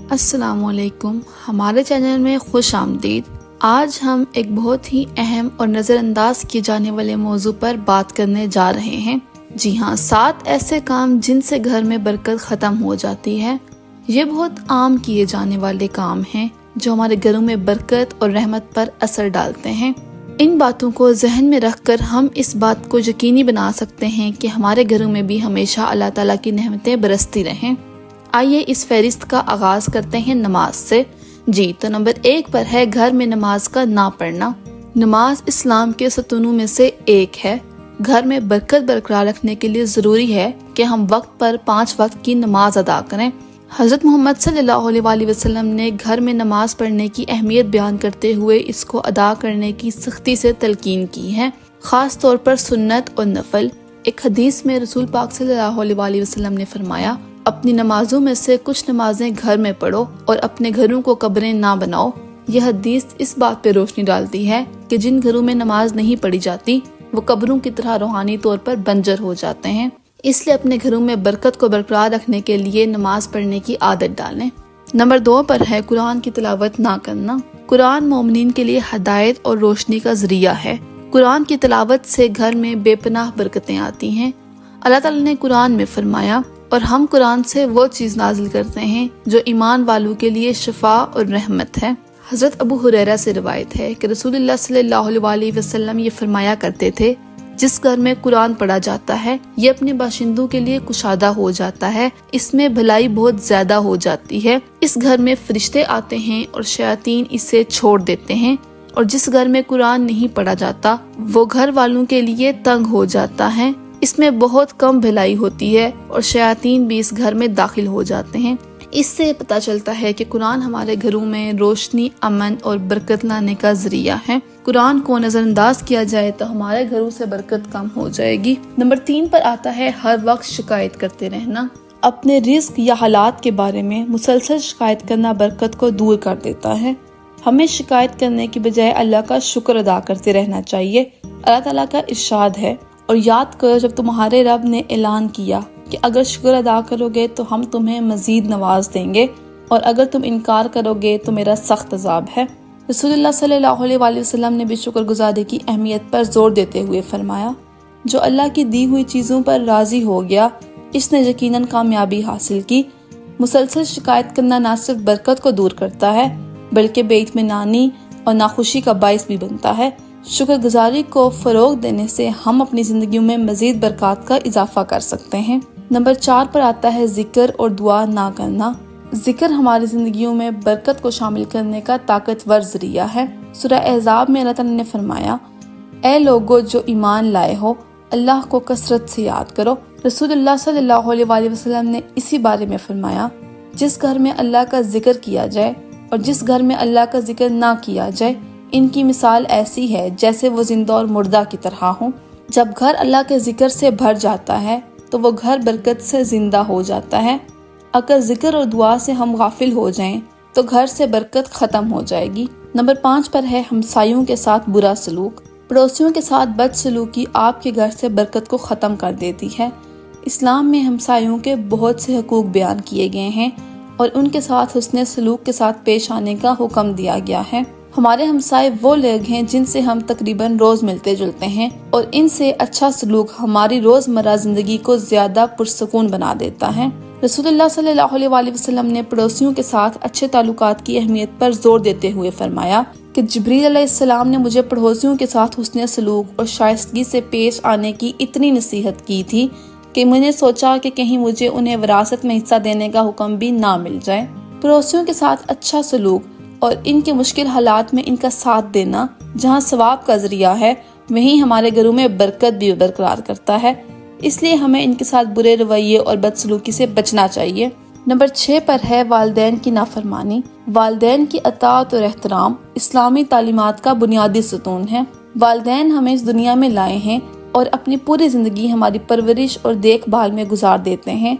السلام علیکم، ہمارے چینل میں خوش آمدید۔ آج ہم ایک بہت ہی اہم اور نظر انداز کیے جانے والے موضوع پر بات کرنے جا رہے ہیں۔ جی ہاں، 7 ایسے کام جن سے گھر میں برکت ختم ہو جاتی ہے۔ یہ بہت عام کیے جانے والے کام ہیں جو ہمارے گھروں میں برکت اور رحمت پر اثر ڈالتے ہیں۔ ان باتوں کو ذہن میں رکھ کر ہم اس بات کو یقینی بنا سکتے ہیں کہ ہمارے گھروں میں بھی ہمیشہ اللہ تعالیٰ کی نعمتیں برستی رہیں۔ آئیے اس فہرست کا آغاز کرتے ہیں نماز سے۔ جی تو نمبر 1 پر ہے گھر میں نماز کا نہ پڑھنا۔ نماز اسلام کے ستونوں میں سے ایک ہے۔ گھر میں برکت برقرار رکھنے کے لیے ضروری ہے کہ ہم وقت پر 5 وقت کی نماز ادا کریں۔ حضرت محمد صلی اللہ علیہ وسلم نے گھر میں نماز پڑھنے کی اہمیت بیان کرتے ہوئے اس کو ادا کرنے کی سختی سے تلقین کی ہے، خاص طور پر سنت اور نفل۔ ایک حدیث میں رسول پاک صلی اللہ علیہ وسلم نے فرمایا، اپنی نمازوں میں سے کچھ نمازیں گھر میں پڑھو اور اپنے گھروں کو قبریں نہ بناؤ۔ یہ حدیث اس بات پہ روشنی ڈالتی ہے کہ جن گھروں میں نماز نہیں پڑھی جاتی وہ قبروں کی طرح روحانی طور پر بنجر ہو جاتے ہیں۔ اس لیے اپنے گھروں میں برکت کو برقرار رکھنے کے لیے نماز پڑھنے کی عادت ڈالیں۔ نمبر 2 پر ہے قرآن کی تلاوت نہ کرنا۔ قرآن مومنین کے لیے ہدایت اور روشنی کا ذریعہ ہے۔ قرآن کی تلاوت سے گھر میں بے پناہ برکتیں آتی ہیں۔ اللہ تعالیٰ نے قرآن میں فرمایا، اور ہم قرآن سے وہ چیز نازل کرتے ہیں جو ایمان والوں کے لیے شفا اور رحمت ہے۔ حضرت ابو ہریرہ سے روایت ہے کہ رسول اللہ صلی اللہ علیہ وسلم یہ فرمایا کرتے تھے، جس گھر میں قرآن پڑھا جاتا ہے یہ اپنے باشندوں کے لیے کشادہ ہو جاتا ہے، اس میں بھلائی بہت زیادہ ہو جاتی ہے۔ اس گھر میں فرشتے آتے ہیں اور شیاطین اسے چھوڑ دیتے ہیں، اور جس گھر میں قرآن نہیں پڑھا جاتا وہ گھر والوں کے لیے تنگ ہو جاتا ہے، اس میں بہت کم بھلائی ہوتی ہے اور شیاطین بھی اس گھر میں داخل ہو جاتے ہیں۔ اس سے پتہ چلتا ہے کہ قرآن ہمارے گھروں میں روشنی، امن اور برکت لانے کا ذریعہ ہے۔ قرآن کو نظر انداز کیا جائے تو ہمارے گھروں سے برکت کم ہو جائے گی۔ نمبر 3 پر آتا ہے ہر وقت شکایت کرتے رہنا۔ اپنے رزق یا حالات کے بارے میں مسلسل شکایت کرنا برکت کو دور کر دیتا ہے۔ ہمیں شکایت کرنے کی بجائے اللہ کا شکر ادا کرتے رہنا چاہیے۔ اللہ تعالیٰ کا ارشاد ہے، اور یاد کرو جب تمہارے رب نے اعلان کیا کہ اگر شکر ادا کرو گے تو ہم تمہیں مزید نواز دیں گے، اور اگر تم انکار کرو گے تو میرا سخت عذاب ہے۔ رسول اللہ صلی اللہ علیہ وسلم نے بھی شکر گزاری کی اہمیت پر زور دیتے ہوئے فرمایا، جو اللہ کی دی ہوئی چیزوں پر راضی ہو گیا اس نے یقیناً کامیابی حاصل کی۔ مسلسل شکایت کرنا نہ صرف برکت کو دور کرتا ہے بلکہ بے اطمینانی اور ناخوشی کا باعث بھی بنتا ہے۔ شکر گزاری کو فروغ دینے سے ہم اپنی زندگیوں میں مزید برکات کا اضافہ کر سکتے ہیں۔ نمبر 4 پر آتا ہے ذکر اور دعا نہ کرنا۔ ذکر ہماری زندگیوں میں برکت کو شامل کرنے کا طاقتور ذریعہ ہے۔ سورہ احزاب میں اللہ تعالیٰ نے فرمایا، اے لوگو جو ایمان لائے ہو، اللہ کو کثرت سے یاد کرو۔ رسول اللہ صلی اللہ علیہ وسلم نے اسی بارے میں فرمایا، جس گھر میں اللہ کا ذکر کیا جائے اور جس گھر میں اللہ کا ذکر نہ کیا جائے، ان کی مثال ایسی ہے جیسے وہ زندہ اور مردہ کی طرح ہوں۔ جب گھر اللہ کے ذکر سے بھر جاتا ہے تو وہ گھر برکت سے زندہ ہو جاتا ہے۔ اگر ذکر اور دعا سے ہم غافل ہو جائیں تو گھر سے برکت ختم ہو جائے گی۔ نمبر 5 پر ہے ہمسایوں کے ساتھ برا سلوک۔ پڑوسیوں کے ساتھ بد سلوکی آپ کے گھر سے برکت کو ختم کر دیتی ہے۔ اسلام میں ہمسایوں کے بہت سے حقوق بیان کیے گئے ہیں اور ان کے ساتھ حسن سلوک کے ساتھ پیش آنے کا حکم دیا گیا ہے۔ ہمارے ہمسائے وہ لوگ ہیں جن سے ہم تقریباً روز ملتے جلتے ہیں، اور ان سے اچھا سلوک ہماری روزمرہ زندگی کو زیادہ پرسکون بنا دیتا ہے۔ رسول اللہ صلی اللہ علیہ وسلم نے پڑوسیوں کے ساتھ اچھے تعلقات کی اہمیت پر زور دیتے ہوئے فرمایا کہ جبریل علیہ السلام نے مجھے پڑوسیوں کے ساتھ حسن سلوک اور شائستگی سے پیش آنے کی اتنی نصیحت کی تھی کہ میں نے سوچا کہ کہیں مجھے انہیں وراثت میں حصہ دینے کا حکم بھی نہ مل جائے۔ پڑوسیوں کے ساتھ اچھا سلوک اور ان کے مشکل حالات میں ان کا ساتھ دینا جہاں ثواب کا ذریعہ ہے، وہیں ہمارے گھروں میں برکت بھی برقرار کرتا ہے۔ اس لیے ہمیں ان کے ساتھ برے رویے اور بدسلوکی سے بچنا چاہیے۔ نمبر 6 پر ہے والدین کی نافرمانی۔ والدین کی اطاعت اور احترام اسلامی تعلیمات کا بنیادی ستون ہے۔ والدین ہمیں اس دنیا میں لائے ہیں اور اپنی پوری زندگی ہماری پرورش اور دیکھ بھال میں گزار دیتے ہیں،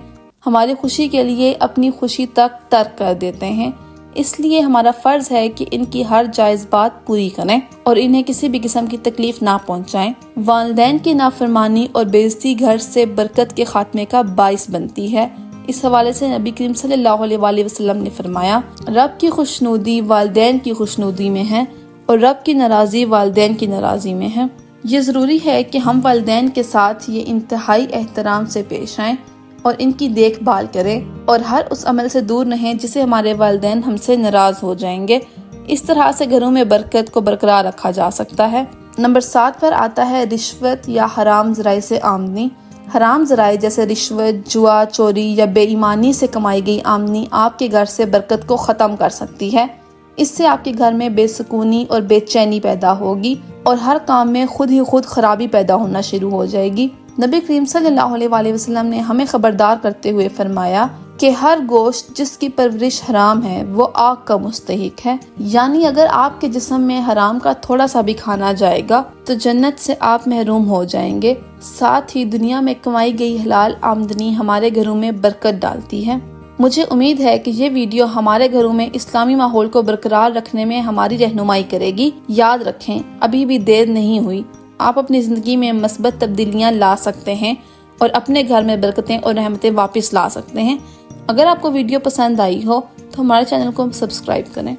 ہماری خوشی کے لیے اپنی خوشی تک ترک کر دیتے ہیں۔ اس لیے ہمارا فرض ہے کہ ان کی ہر جائز بات پوری کریں اور انہیں کسی بھی قسم کی تکلیف نہ پہنچائیں۔ والدین کی نافرمانی اور بے عزتی گھر سے برکت کے خاتمے کا باعث بنتی ہے۔ اس حوالے سے نبی کریم صلی اللہ علیہ وسلم نے فرمایا، رب کی خوشنودی والدین کی خوشنودی میں ہے اور رب کی ناراضی والدین کی ناراضی میں ہے۔ یہ ضروری ہے کہ ہم والدین کے ساتھ یہ انتہائی احترام سے پیش آئیں اور ان کی دیکھ بھال کریں اور ہر اس عمل سے دور رہیں جس سے ہمارے والدین ہم سے ناراض ہو جائیں گے۔ اس طرح سے گھروں میں برکت کو برقرار رکھا جا سکتا ہے۔ نمبر 7 پر آتا ہے رشوت یا حرام ذرائع سے آمدنی۔ حرام ذرائع جیسے رشوت، جوا، چوری یا بے ایمانی سے کمائی گئی آمدنی آپ کے گھر سے برکت کو ختم کر سکتی ہے۔ اس سے آپ کے گھر میں بے سکونی اور بے چینی پیدا ہوگی اور ہر کام میں خود ہی خود خرابی پیدا ہونا شروع ہو جائے گی۔ نبی کریم صلی اللہ علیہ وسلم نے ہمیں خبردار کرتے ہوئے فرمایا کہ ہر گوشت جس کی پرورش حرام ہے وہ آگ کا مستحق ہے، یعنی اگر آپ کے جسم میں حرام کا تھوڑا سا بھی کھانا جائے گا تو جنت سے آپ محروم ہو جائیں گے۔ ساتھ ہی دنیا میں کمائی گئی حلال آمدنی ہمارے گھروں میں برکت ڈالتی ہے۔ مجھے امید ہے کہ یہ ویڈیو ہمارے گھروں میں اسلامی ماحول کو برقرار رکھنے میں ہماری رہنمائی کرے گی۔ یاد رکھیں، ابھی بھی دیر نہیں ہوئی، آپ اپنی زندگی میں مثبت تبدیلیاں لا سکتے ہیں اور اپنے گھر میں برکتیں اور رحمتیں واپس لا سکتے ہیں۔ اگر آپ کو ویڈیو پسند آئی ہو تو ہمارے چینل کو سبسکرائب کریں۔